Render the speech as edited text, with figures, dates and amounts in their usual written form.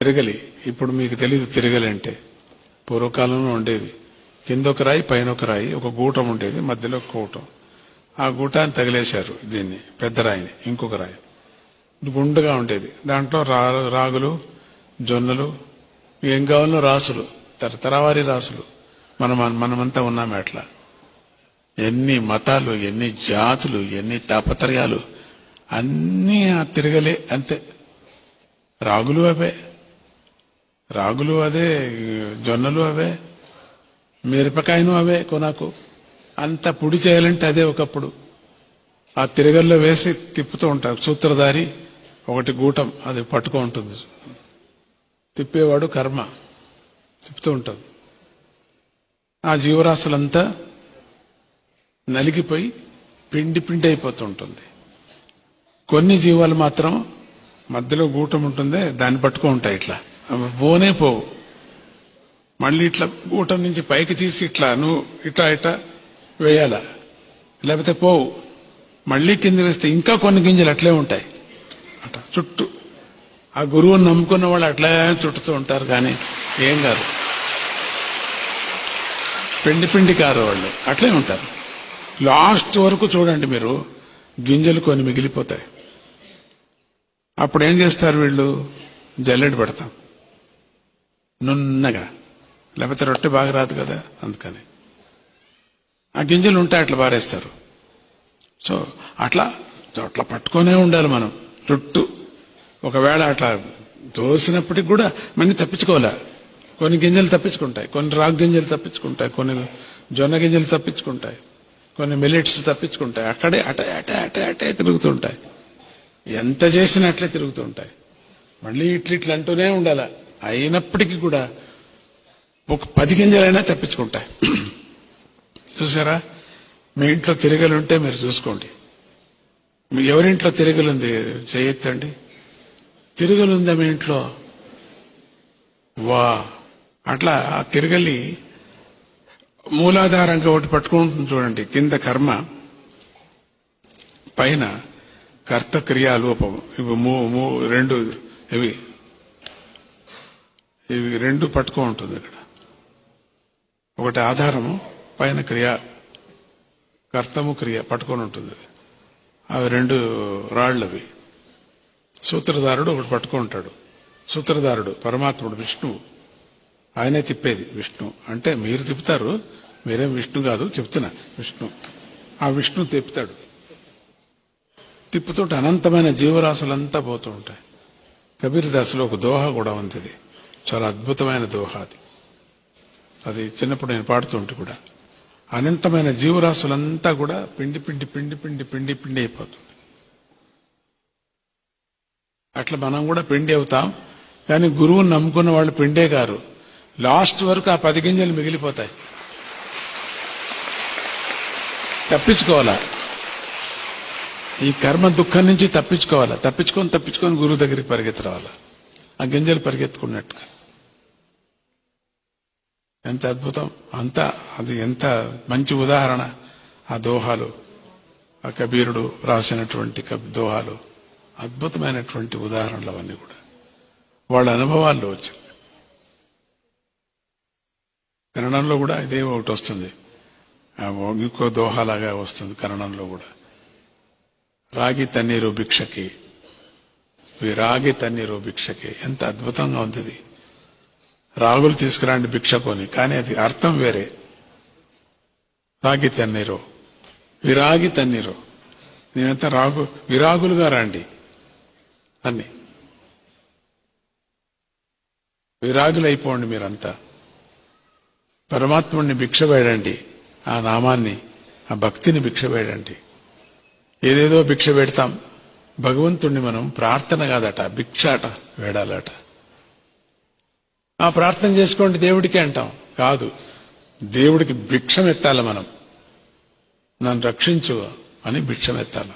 తిరగలి. ఇప్పుడు మీకు తెలీదు తిరగలి అంటే. పూర్వకాలంలో ఉండేది కింద ఒక రాయి పైన ఒక రాయి, ఒక గూటం ఉండేది, మధ్యలో ఒక గూటం. ఆ గూటాన్ని తగిలేశారు, దీన్ని పెద్ద రాయిని. ఇంకొక రాయి గుండుగా ఉండేది, దాంట్లో రాగులు జొన్నలు ఏం కావాలో రాసులు, తరతరావారి రాసులు. మనమంతా ఉన్నామే అట్లా. ఎన్ని మతాలు, ఎన్ని జాతులు, ఎన్ని తాపత్రయాలు, అన్నీ ఆ తిరగలే. అంతే. రాగులు అవే, రాగులు అదే, జొన్నలు అవే, మిరపకాయను అవే. కొనాకు అంత పొడి చేయాలంటే అదే. ఒకప్పుడు ఆ తిరగల్లో వేసి తిప్పుతూ ఉంటారు. సూత్రధారి ఒకటి గూటం, అది పట్టుకో ఉంటుంది, తిప్పేవాడు కర్మ, తిప్పుతూ ఉంటారు. ఆ జీవరాశులంతా నలిగిపోయి పిండి పిండి అయిపోతూ ఉంటుంది. కొన్ని జీవాలు మాత్రం మధ్యలో గూటం ఉంటుంది, దాన్ని పట్టుకో ఉంటాయి. ఇట్లా పోనే పోవు. మళ్ళీ ఇట్లా గూటం నుంచి పైకి తీసి ఇట్లా నువ్వు ఇట్లా ఇట్లా వేయాలా, లేకపోతే పోవు. మళ్ళీ కింద వేస్తే ఇంకా కొన్ని గింజలు అట్లే ఉంటాయి. అట్లా చుట్టూ ఆ గురువుని నమ్ముకున్న వాళ్ళు అట్లా చుట్టుతూ ఉంటారు, కానీ ఏం కాదు. పిండి పిండి కారు వాళ్ళు అట్లే ఉంటారు. లాస్ట్ వరకు చూడండి మీరు, గింజలు కొన్ని మిగిలిపోతాయి. అప్పుడు ఏం చేస్తారు వీళ్ళు? జల్లెడ పెడతాం నున్నగా, లేకపోతే రొట్టె బాగా రాదు కదా, అందుకని ఆ గింజలు ఉంటే అట్లా పారేస్తారు. సో అట్లా అట్లా పట్టుకొనే ఉండాలి మనం చుట్టూ. ఒకవేళ అట్లా తోసినప్పటికి కూడా మళ్ళీ తప్పించుకోవాలా. కొన్ని గింజలు తప్పించుకుంటాయి, కొన్ని రాగు గింజలు తప్పించుకుంటాయి, కొన్ని జొన్న గింజలు తప్పించుకుంటాయి, కొన్ని మిల్లెట్స్ తప్పించుకుంటాయి. అక్కడే అటే అటే అటే అటే తిరుగుతుంటాయి. ఎంత చేసినా అట్లే తిరుగుతూ ఉంటాయి. మళ్ళీ ఇట్లా అంటూనే ఉండాల. అయినప్పటికీ కూడా ఒక 10 గింజలైనా తప్పించుకుంటాయి. చూసారా? మీ ఇంట్లో తిరగలుంటే మీరు చూసుకోండి. మీ ఎవరింట్లో తిరగలుంది చేయొద్దండి. తిరగలుందా మీ ఇంట్లో? వా, అట్లా ఆ తిరగలి మూలాధారంగా ఒకటి పట్టుకుంటుంది చూడండి. కింద కర్మ, పైన కర్త క్రియాలోపం. ఇవి రెండు, ఇవి రెండు పట్టుకో ఉంటుంది ఇక్కడ. ఒకటి ఆధారము, పైన క్రియ, కర్తము క్రియ పట్టుకొని ఉంటుంది. అవి రెండు రాళ్ళు. అవి సూత్రధారుడు ఒకటి పట్టుకుంటాడు. సూత్రధారుడు పరమాత్ముడు, విష్ణువు. ఆయనే తిప్పేది. విష్ణు అంటే మీరు తిప్పుతారు, మీరేం విష్ణు కాదు, చెప్తున్నా విష్ణు. ఆ విష్ణు తిప్పుతాడు. తిప్పుతుంటే అనంతమైన జీవరాశులంతా పోతూ ఉంటాయి. కబీర్ దాసులో ఒక దోహ కూడా ఉంది, చాలా అద్భుతమైన దోహ అది. అది చిన్నప్పుడు నేను పాడుతుంటే కూడా అనంతమైన జీవరాశులంతా కూడా పిండి పిండి పిండి పిండి పిండి పిండి అయిపోతుంది. అట్లా మనం కూడా పిండి అవుతాం. కానీ గురువుని నమ్ముకున్న వాళ్ళు పిండే గారు. లాస్ట్ వరకు ఆ 10 గింజలు మిగిలిపోతాయి. తప్పించుకోవాలా, ఈ కర్మ దుఃఖం నుంచి తప్పించుకోవాలా. తప్పించుకొని గురువు దగ్గరికి పరిగెత్తి రావాలా, ఆ గింజలు పరిగెత్తుకున్నట్టుగా. ఎంత అద్భుతం! అంతా అది ఎంత మంచి ఉదాహరణ ఆ దోహాలు. ఆ కబీరుడు రాసినటువంటి దోహాలు అద్భుతమైనటువంటి ఉదాహరణలు అవన్నీ కూడా వాళ్ళ అనుభవాల్లో వచ్చింది. కన్నడంలో కూడా ఇదే ఒకటి వస్తుంది, ఇంకో దోహాలాగా వస్తుంది కన్నడంలో కూడా. రాగి తన్నీరు భిక్షకి, రాగి తన్నీరు భిక్షకి. ఎంత అద్భుతంగా ఉంది. రాగులు తీసుకురండి భిక్షకొని, కానీ అది అర్థం వేరే. రాగి తన్నీరు, విరాగి తన్నీరు. నేనంతా విరాగులుగా రండి అన్ని, విరాగులు అయిపోండి మీరంతా. పరమాత్ముడిని భిక్ష వేడండి, ఆ నామాన్ని, ఆ భక్తిని భిక్ష వేడండి. ఏదేదో భిక్ష పెడతాం, భగవంతుణ్ణి మనం ప్రార్థన కాదట, భిక్ష అట వేడాలట. ఆ ప్రార్థన చేసుకోండి దేవుడికి అంటాం, కాదు, దేవుడికి భిక్షం ఎత్తాలి మనం. నన్ను రక్షించు అని భిక్షం ఎత్తాలి.